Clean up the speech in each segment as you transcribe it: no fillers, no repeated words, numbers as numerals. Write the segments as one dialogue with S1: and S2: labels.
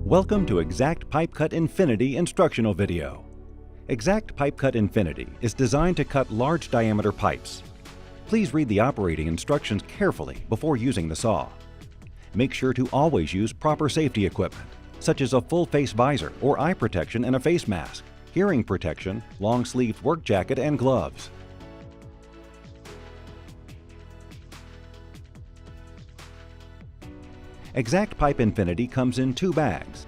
S1: Welcome to Exact Pipe Cut Infinity instructional video. Exact Pipe Cut Infinity is designed to cut large diameter pipes. Please read the operating instructions carefully before using the saw. Make sure to always use proper safety equipment, such as a full face visor or eye protection and a face mask, hearing protection, long-sleeved work jacket, and gloves. Exact Pipe Infinity comes in two bags.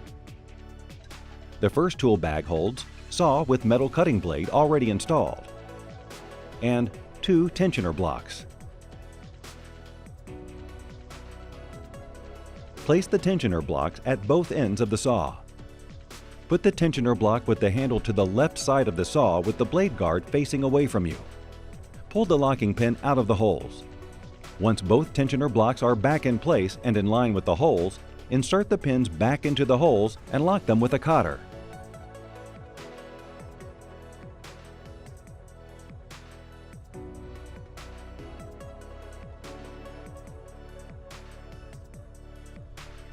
S1: The first tool bag holds saw with metal cutting blade already installed and two tensioner blocks. Place the tensioner blocks at both ends of the saw. Put the tensioner block with the handle to the left side of the saw with the blade guard facing away from you. Pull the locking pin out of the holes. Once both tensioner blocks are back in place and in line with the holes, insert the pins back into the holes and lock them with a cotter.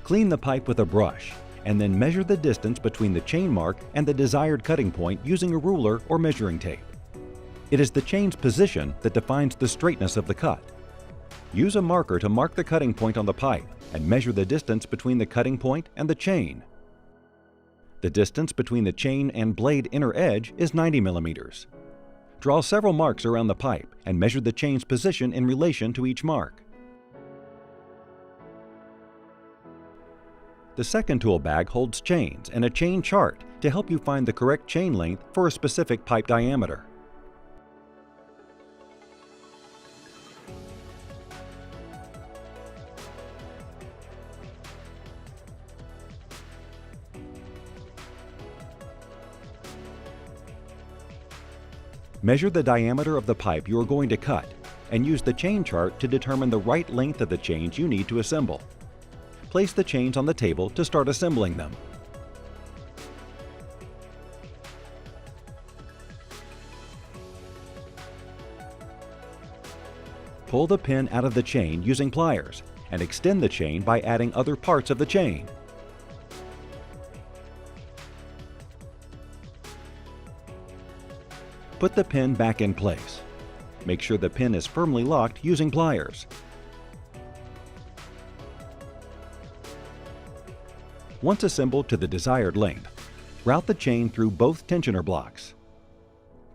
S1: Clean the pipe with a brush and then measure the distance between the chain mark and the desired cutting point using a ruler or measuring tape. It is the chain's position that defines the straightness of the cut. Use a marker to mark the cutting point on the pipe and measure the distance between the cutting point and the chain. The distance between the chain and blade inner edge is 90 millimeters. Draw several marks around the pipe and measure the chain's position in relation to each mark. The second tool bag holds chains and a chain chart to help you find the correct chain length for a specific pipe diameter. Measure the diameter of the pipe you are going to cut and use the chain chart to determine the right length of the chains you need to assemble. Place the chains on the table to start assembling them. Pull the pin out of the chain using pliers and extend the chain by adding other parts of the chain. Put the pin back in place. Make sure the pin is firmly locked using pliers. Once assembled to the desired length, route the chain through both tensioner blocks.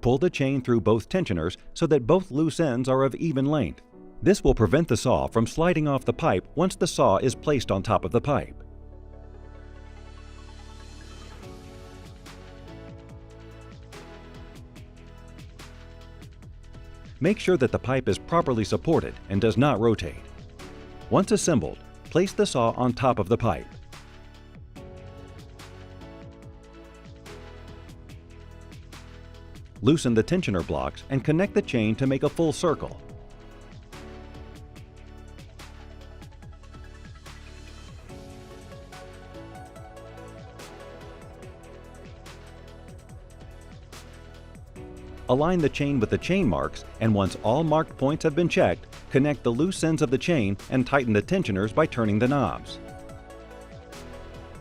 S1: Pull the chain through both tensioners so that both loose ends are of even length. This will prevent the saw from sliding off the pipe once the saw is placed on top of the pipe. Make sure that the pipe is properly supported and does not rotate. Once assembled, place the saw on top of the pipe. Loosen the tensioner blocks and connect the chain to make a full circle. Align the chain with the chain marks, and once all marked points have been checked, connect the loose ends of the chain and tighten the tensioners by turning the knobs.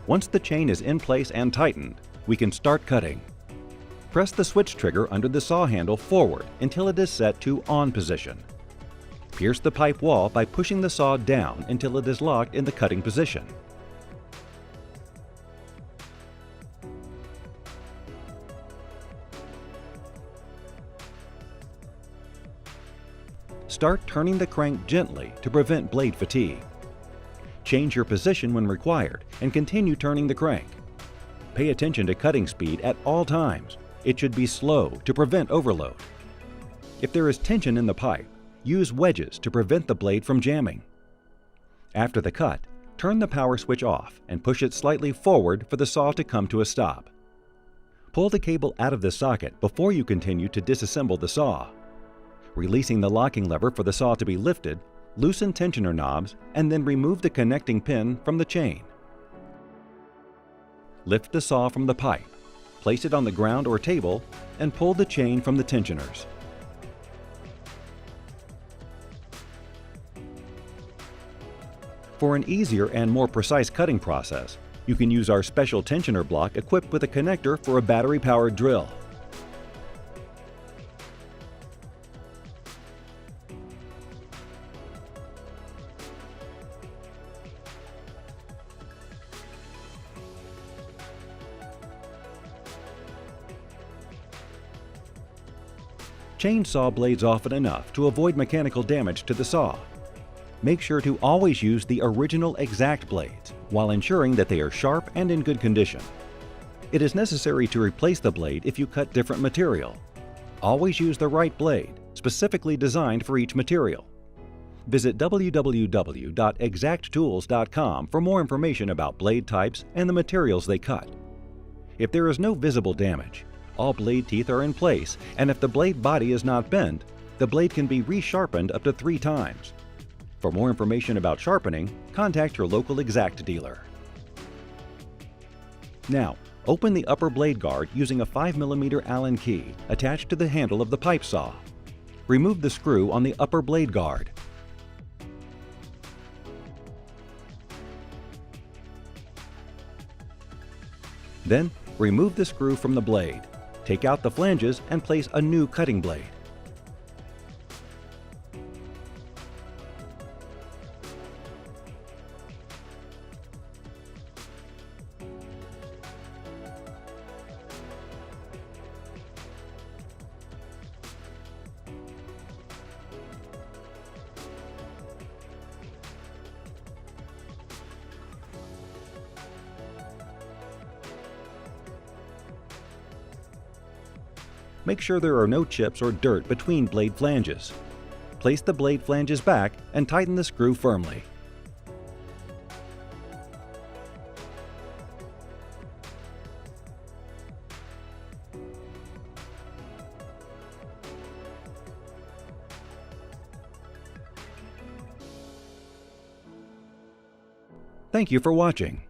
S1: Once the chain is in place and tightened, we can start cutting. Press the switch trigger under the saw handle forward until it is set to on position. Pierce the pipe wall by pushing the saw down until it is locked in the cutting position. Start turning the crank gently to prevent blade fatigue. Change your position when required and continue turning the crank. Pay attention to cutting speed at all times. It should be slow to prevent overload. If there is tension in the pipe, use wedges to prevent the blade from jamming. After the cut, turn the power switch off and push it slightly forward for the saw to come to a stop. Pull the cable out of the socket before you continue to disassemble the saw. Releasing the locking lever for the saw to be lifted, loosen tensioner knobs and then remove the connecting pin from the chain. Lift the saw from the pipe, place it on the ground or table, and pull the chain from the tensioners. For an easier and more precise cutting process, You can use our special tensioner block equipped with a connector for a battery-powered drill. Change saw blades often enough to avoid mechanical damage to the saw. Make sure to always use the original exact blades while ensuring that they are sharp and in good condition. It is necessary to replace the blade if you cut different material. Always use the right blade, specifically designed for each material. Visit www.exacttools.com for more information about blade types and the materials they cut. If there is no visible damage, all blade teeth are in place, and if the blade body is not bent, the blade can be resharpened up to 3 times. For more information about sharpening, contact your local exact dealer. Now, open the upper blade guard using a 5mm Allen key attached to the handle of the pipe saw. Remove the screw on the upper blade guard. Then, remove the screw from the blade. Take out the flanges and place a new cutting blade. Make sure there are no chips or dirt between blade flanges. Place the blade flanges back and tighten the screw firmly. Thank you for watching.